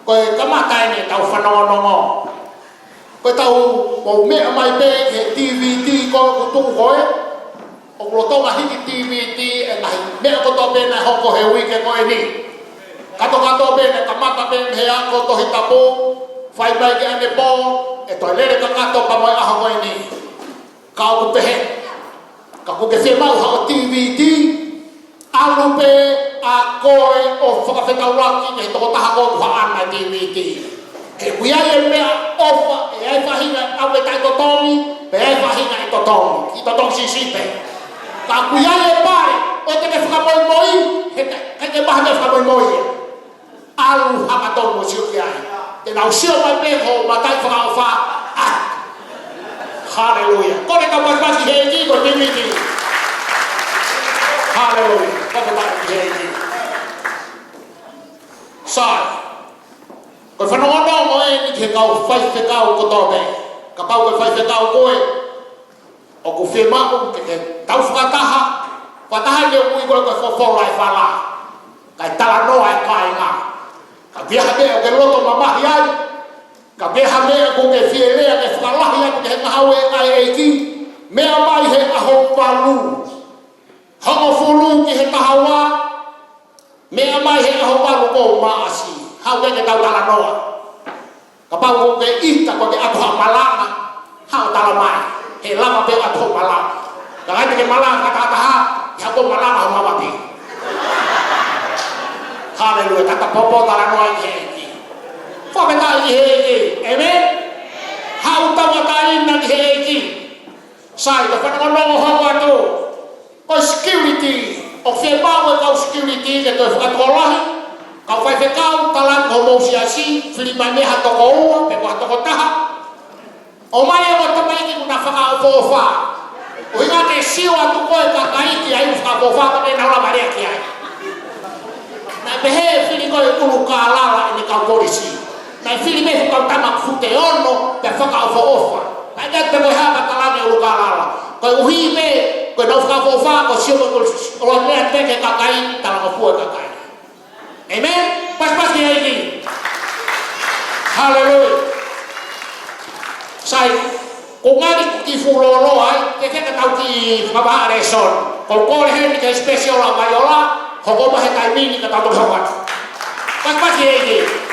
koe kamatai ne tau whanongonongo. Koe tau o mea mai pe he DVD koe kutungu koe. O kulotonga hiki DVD e nahi mea koto pe na hoko he wike koe ni. Kato pe ne kamata pe he ako tohi tapu. Whai mai ke ane po. E toi lere ka kato pa mai aho koe ni. Kau ku pehe. Ka ku ke whemau hao DVD. Alu pe a koe o whakawhetauraki ne he toko taha koe ku haana DVD. E kuia e mea ofa e ai whahinga au e tai totongi, pe ai whahinga e totongi, ki totongi sisipe. Ka kuia e pare, o te me whakamoimoi, he te maha me whakamoimoi. Alu hakaton mo siu ki ai. Te nau sio mai peho, matai whakaofa, Hallelujah. Kone ka pasipasi hei ko DVD. Hallelujah. Kone pasipasi hei. Sai. Koe whanongonongo e ni ke kau whai kau ko tōpe. Ka pau koe whai kau koe. O ku whemaku ke tau whakataha. Whakataha ni o kui koe koe whawhora e whala. Kai tala noa e kai ngā. Ka biaha mea o ke loto mamahi ai. Ka biaha mea ko ke whielea ke whakalahi aku ke he ngahau e ai eiki. Mea mai he aho walu. Hongo fulu ki he tahawa. Mea mai he aho walu ko maasi. Hau ke tau tala noa. Ka pau ko ke ita ko ke atoha malama. Hau tala mai. He lama pe atoha malama. Ka kai ke malama kata-kataha. Hau ko malama hau mawati. Hallelujah. Tata popo tala noa i heki. Whakata i heki. Amen? Hau tawata ina i heki. Sai ka whanongonongo hau atu. Ko security. O whemau e kau security ke toi whakatolahi. Kau whai whekau talang ho mausiasi, whirimai meha toko ua, pe kua toko taha. O mai e o tamaiki kuna whakao whōwha. O hinga te sio atu koe ka kaiti ai whakao whōwha ka me naura marea ki ai. Nai pehe whiri koe ulu ka lala e ne kau polisi. Nai whiri me whakau tamak fute ono, pe whakao whōwha. Nai kia te koe hapa talang e ulu ka lala. Koe uhi me, koe nau whakao whōwha, koe sio koe ula mea teke ka kai, talang o fua ka kai. Amen? Pas-pas ni hari ini. Hallelujah. Sai, kung ngari ki fulolo ay, kaya tau ki mabaa reson. Kung kore hen ni special ang mayola, hoko ba hetay mini katawag hawat. Pas-pas ni hari ini.